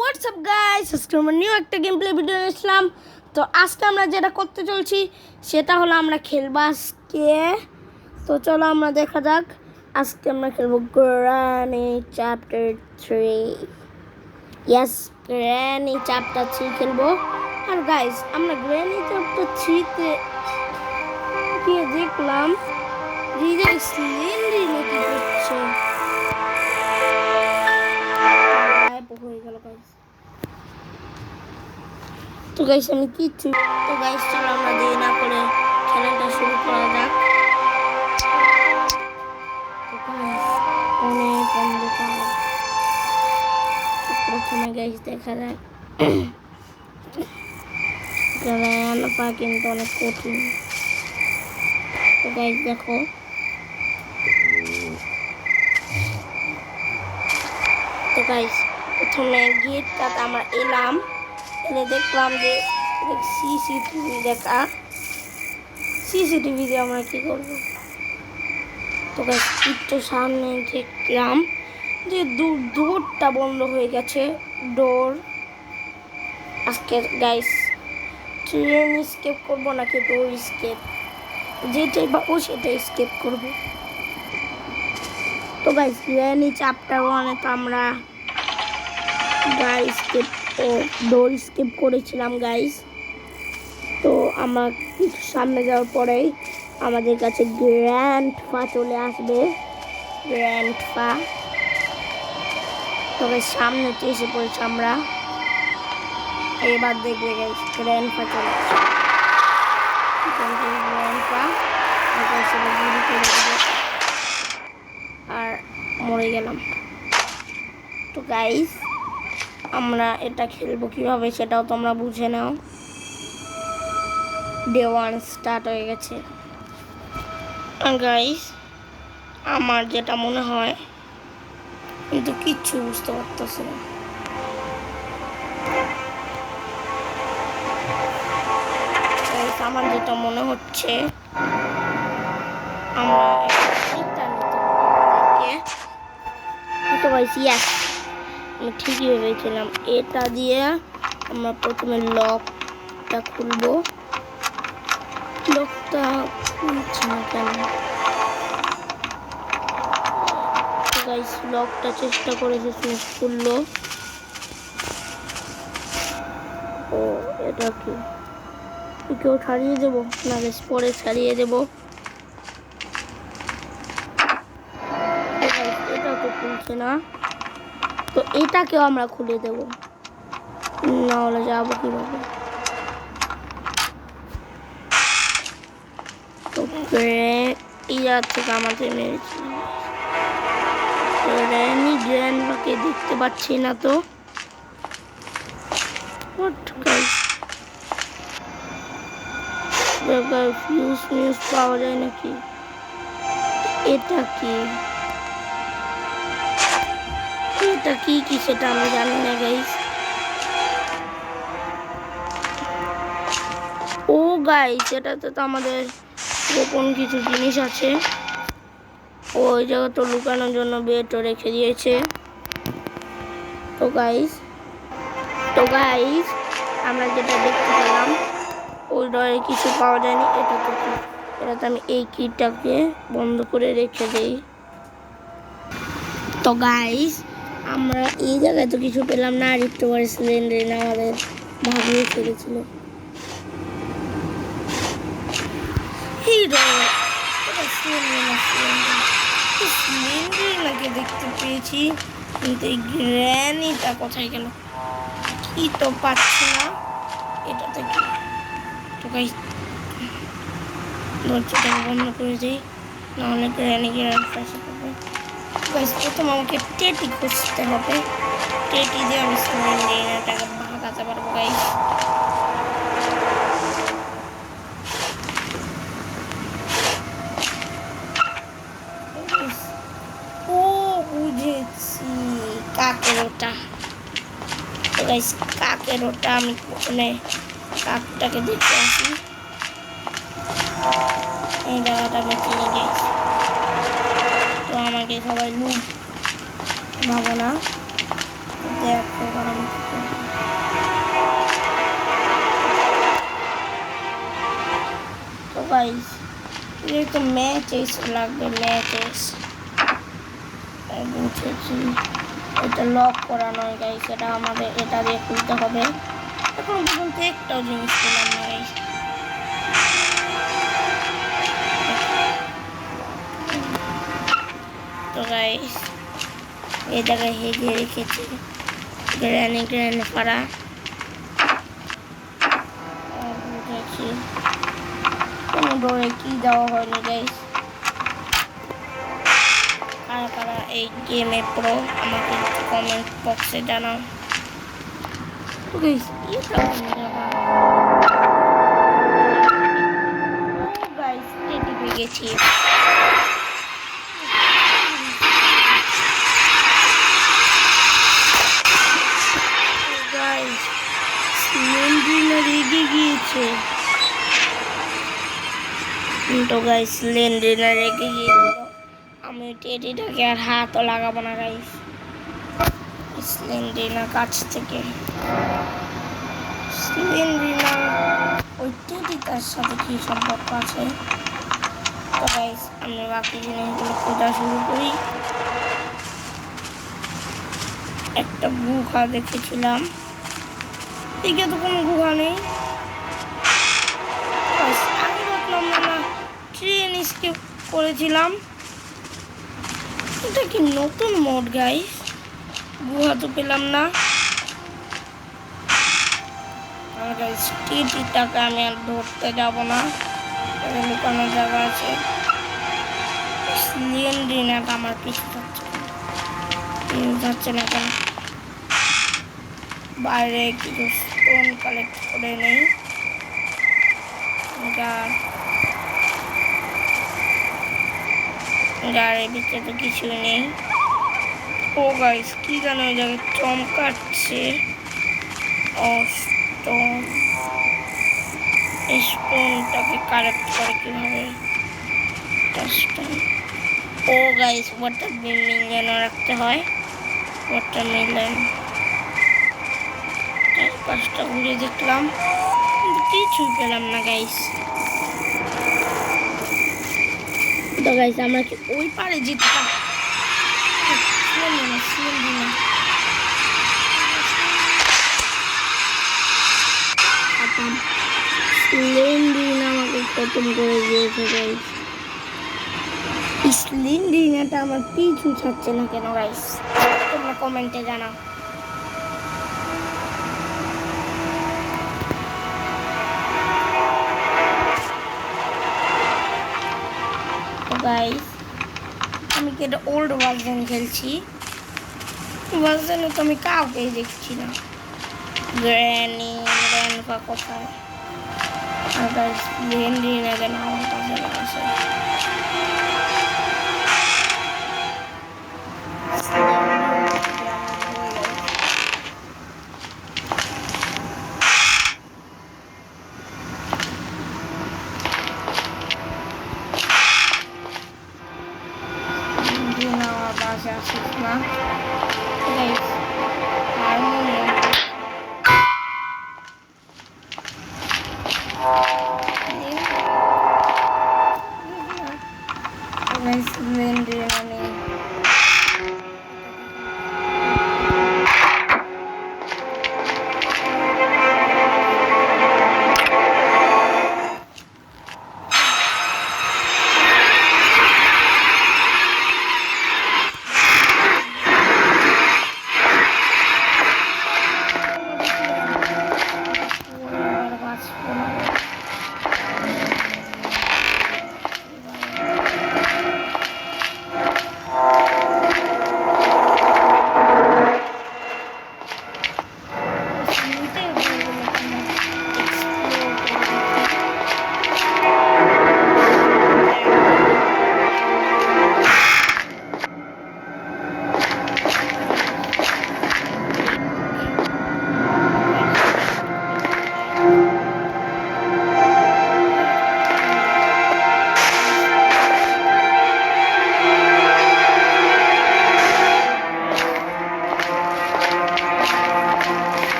WhatsApp guys, আজকে আমরা new একটা গেম প্লে ভিডিও নিয়েছিলাম। তো আজকে আমরা যেটা করতে চলছি সেটা হলো আমরা খেলবো আজকে। তো চলো আমরা দেখা যাক। আজকে আমরা খেলবো granny chapter 3। Yes, granny chapter 3 খেলবো। আর গাইস, আমরা গ্র্যানি চ্যাপ্টার 3-তে গিয়ে দেখলাম রিজের স্লিনরি নাকি করছে। হয়ে গেল গাইস। তো গাইস আমি কিচ্ছু তো গাইস চলো আমরা দেরি না করে খেলাটা শুরু করা যাক। অনেক অন্ধকার। প্রথমে গাইস দেখা যাক গ্র্যান্ড পা কিন্তু অনেক কঠিন। তো গাইস দেখো, তো গাইস প্রথমে গেটটাতে আমরা এলাম, এলে দেখলাম যে সিসিটিভি দেখা। সিসিটিভি দিয়ে আমরা কি করবো? তো গাইস একটু সামনে দেখলাম যে ডোরটা বন্ধ হয়ে গেছে। ডোর আজকে গাইস ট্রেন স্কেপ করবো নাকি ডোর স্কেপ, যেটাই পাবো সেটাই স্কেপ করবো। তো গাইস গ্র্যানি চ্যাপ্টার 1-এ তো আমরা স্কেপ ও ডোর স্কেপ করেছিলাম গাইস। তো আমরা কিছু সামনে যাওয়ার পরেই আমাদের কাছে গ্র্যান্ডপা চলে আসবে। গ্র্যান্ডপা তবে সামনে তো এসে পড়েছি আমরা। এবার দেখবে গাইস গ্র্যান্ডপা চলে আসবে। গ্র্যান্ডপা আর মরে গেলাম। তো গাইস আমরা এটা খেলবো কিভাবে সেটাও তোমরা বুঝে নাও। ডে 1 স্টার্ট হয়ে গেছে গাইস। আমার যেটা মনে হয়, কিন্তু কিচ্ছু বুঝতে পারতেছি না। আমার যেটা মনে হচ্ছে আমরা আমি ঠিকই ভেবেছিলাম। এটা দিয়ে আমরা প্রথমে লকটা খুলবো। লকটা খুলছে না কেন? গাইস লকটা চেষ্টা করেছে, খুললো। ও এটা কি কেউ ছাড়িয়ে দেবো না গাইস? পরে ছাড়িয়ে দেবো। এটা তো খুলছে না, তো এটাকেও আমরা খুলে দেবো, না হলে যাবো কিভাবে? তো ইয়ার থেকে আমাদের মেরেছিল। গ্র্যানি গ্র্যান্ডপাকে দেখতে পাচ্ছি না তো। ফিউজ পাওয়া যায় নাকি? এটা কি এটা কি কি সেটা আমি জানি না গাইস। ও গাইস এটাতে তো আমাদের গোপন কিছু জিনিস আছে। ওই জায়গাটা লুকানোর জন্য বেটও রেখে দিয়েছে। তো গাইস আমরা যেটা দেখতে পেলাম ওই ডরে কিছু পাওয়া যায়নি। এটাতে আমি এই কিটাকে বন্ধ করে রেখে দেই। তো গাইস আমরা এই জায়গায় তো কিছু পেলাম না। আর একটু পরে সিলিন্ডার আমাদের ভাবিয়ে ফেলেছিল। সিলিন্ডারকে দেখতে পেয়েছি, কিন্তু এই গ্র্যানিটা কোথায় গেল? কি তো পাচ্ছি না এটাতে কি। তো গাইস দরজাটা বন্ধ করে দিই, নাহলে গ্র্যানি ফাঁসে পড়বে। গাইস প্রথম আমাকে টেটি খুঁজতে হবে। টেটি দিয়ে আমি সিলিন্ডারটাকে ভাগাতে পারবো গাইস। ও বুঝেছি, কাকের ওটা। তো গাইস কাকের ওটা আমি প্রথমে কাকটাকে দেখতে আসি। এই জায়গাটা আমি চিনি গেছি। তো আমাকে সবাই লুপ ভাবো না, দেখো এবার আমি কি করবো। তো গাইস তো ম্যাচ এসে লাগবে, ম্যাচ এসে বুঝেছি। এটা লক করা নয় গাইস, এটা আমাদের এটা দিয়ে খুলতে হবে। এখন পর্যন্ত একটাও জিনিস পেলাম না গাইস। তো গাইস এই জায়গায় হেগে রেখেছি গ্র্যানি পাড়া, বুঝেছি। কোনো ডোরে কি দেওয়া হয়নি গাইস। কারা কারা এই গেমে প্রো আমাকে কমেন্ট বক্সে জানাও। তো গাইস এটা গাইস টেটি পেয়ে গেছি। গাইস লেন্ড্রিনার এগিয়ে গিয়েছে। তো গাইস লেন্ড্রিনার এগিয়ে গিয়েছিল, আমি টেডিটাকে আর হাতও লাগাবো না গাইস। স্লেন্ড্রিনার কাছ থেকে স্লেন্ড্রিনা ওই টেডিটার সাথে কি সম্পর্ক আছে। তো গাইস আমি বাকি জিনিসগুলো খোঁজা শুরু করি। একটা গুহা দেখেছিলাম, এদিকে তো কোনো গুহা নেই। আগে দেখলাম না ট্রেন স্কিপ করেছিলাম, এটা কি নতুন মোড গাইস। গুহা তো পেলাম না। আর গাইস টিটিটাকে আমি আর ধরতে যাব না, এখানে লুকানোর জায়গা আছে। স্লেন্ড্রিনাটা আমার পিছু যাচ্ছে না কেন। বাইরে কিছু স্টোন কালেক্ট করে নেই। গাড়ির ভিতরে তো কিছুই নেই। ও গাইস কি জানো ওই জায়গায় চমকাচ্ছে। স্টোনটাকে কালেক্ট করে কিভাবে। ও গাইস ওয়াটার মিলন যেন রাখতে হয়, ওয়াটার মিলন। চারপাশটা ঘুরে দেখলাম কিন্তু কিছুই পেলাম না গাইস। তো গাইস আমরা কি ওই পারে যেতে পারি? স্লেন্ড্রিনা আমাকে খতম করে দিয়েছে গাইস। স্লেন্ড্রিনাটা আমার পিছু ছাড়ছে না কেন গাইস, তোমরা কমেন্টে জানাও। গাইস আমি কি এটা ওল্ড ভার্সন খেলছি, ভার্সনে তো আমি কাউকেই দেখছি না। গ্র্যানি গ্র্যান্ডপা কোথায়? আর গাইস লেন্ড্রিনা কেন আমার কাছে না আসে? আমার বাসে আসিস না গাইস। হারমোনিয়াম গাইস লেন্ড্রিনা নেই।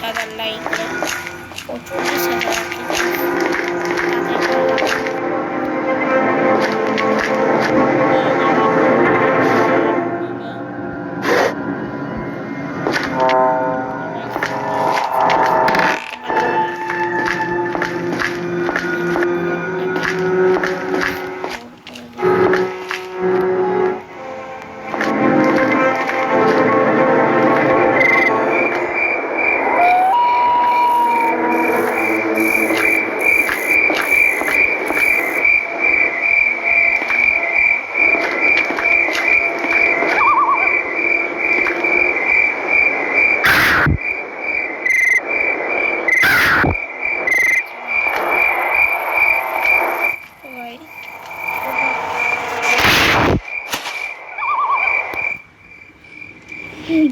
1000 লাইকে ও 40,000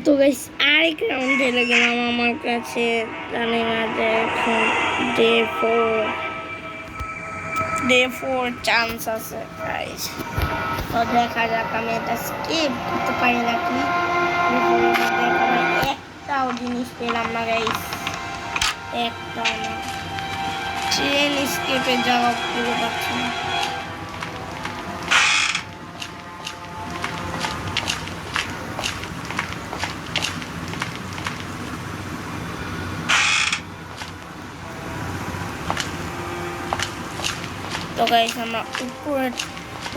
তো গাইস আরেক রাউন্ড হেরে গেলাম আমার কাছে জানি না যে এখন ডে 4 চান্স আছে গাইস তো দেখা যাক আমি এটা স্কিপ করতে পারি নাকি একটাও জিনিস পেলাম না গাইস একটাও না ট্রেন স্কিপে যাওয়া পুরো পাচ্ছি না তো গাইস আমরা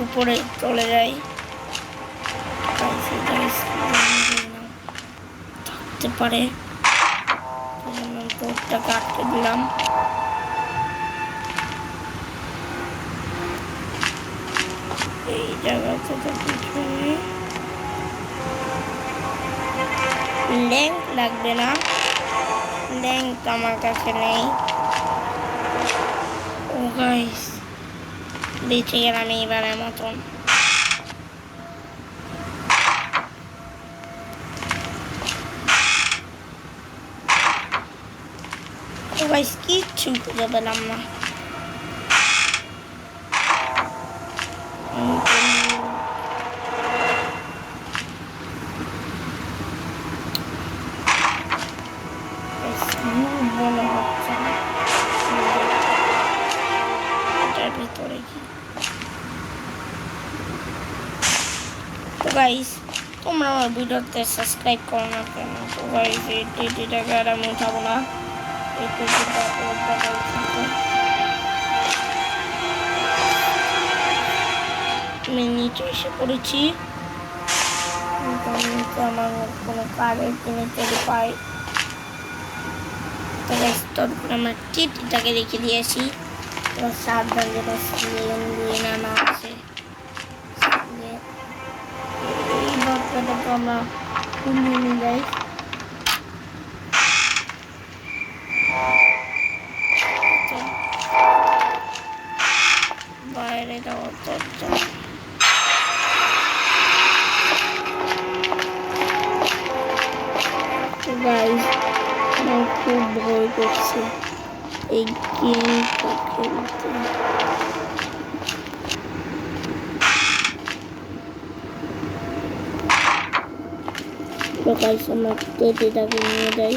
উপরে চলে যাই থাকতে পারে বোর্ডটাকে আটকে দিলাম এই জায়গাতে তো কিছু নেই ল্যাঙ্ক লাগবে না ল্যাঙ্ক আমার কাছে নেই ও গাইস বেঁচে গেলাম এইবারের মতন ও গাইস কিচ্ছু খুঁজে পেলাম না মনে হচ্ছে না এটার ভিতরে কি তো গাইস তোমরা আমার ভিডিওতে সাবস্ক্রাইব করো না কেন তো গাইস এই টিটিটাকে আর আমি উঠাবো না এই টিটিটা আমি নিচে এসে পড়েছি আমার কোনো কারের জিনিস পাই তো গাইস তারপর আমরা টিটিটাকে রেখে দিয়েছি এবার সাবধান যেটা স্লেন দিয়ে নানা আছে এই বাচ্চাটাকে আমরা খুলিয়ে নিয়ে যাই বাইরে যাওয়ার দরজা গাইস আমার খুব ভয় করছে এই গেমটা খেলতে তো গাইস আমরা টেটিটাকে নিয়ে যাই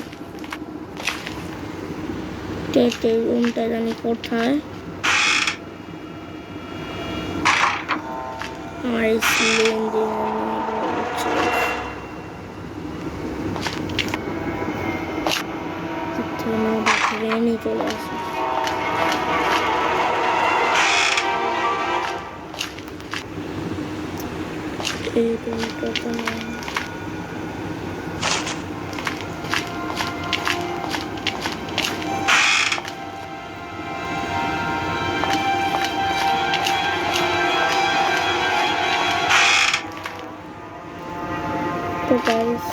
টেটের রুমটা জানি কোথায় আমার স্লেন দিয়ে ট্রেনে চলে আসে এই রুমটা তো গাইস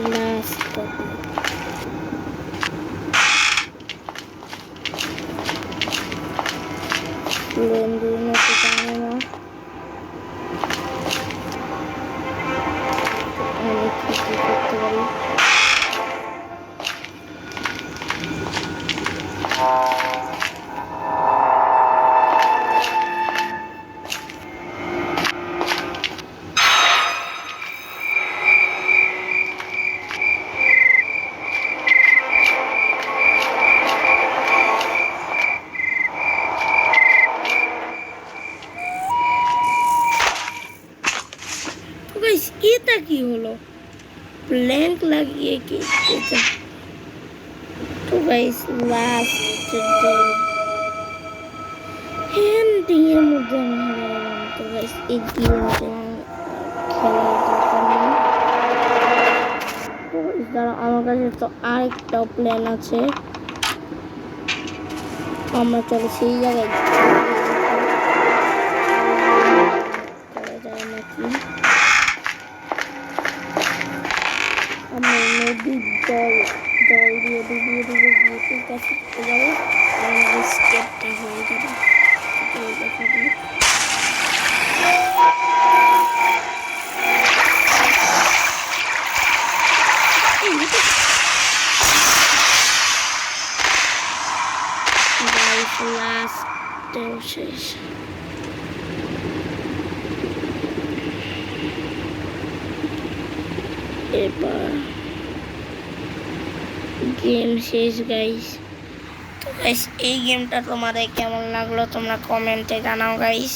লাস্ট লেন দিয়ে নিতে জানি না অনেক কিছু করতে পারি কি হলো? ব্ল্যাঙ্ক লাগিয়ে কি এটা? তো গাইস লাস্ট এন্ডিং এর মধ্যে আমি হেরে গেলাম। তো গাইস এই গেমটা খেলার দরকার নেই। তো গাইস দাঁড়া, আমার কাছে তো আরেকটা প্ল্যান আছে। আমরা চলো সেই জায়গায় করা যায় নাকি। আমরা নদীর জল দিয়ে ডুবিয়ে গিয়ে কাছে চলে যাবো আর আমাদের স্টেপটা হয়ে যাবে। দেখা যাক। লাস্টেও শেষ। এবার গেম শেষ গাইস। তো গাইস এই গেমটা তোমাদের কেমন লাগলো তোমরা কমেন্টে জানাও গাইস।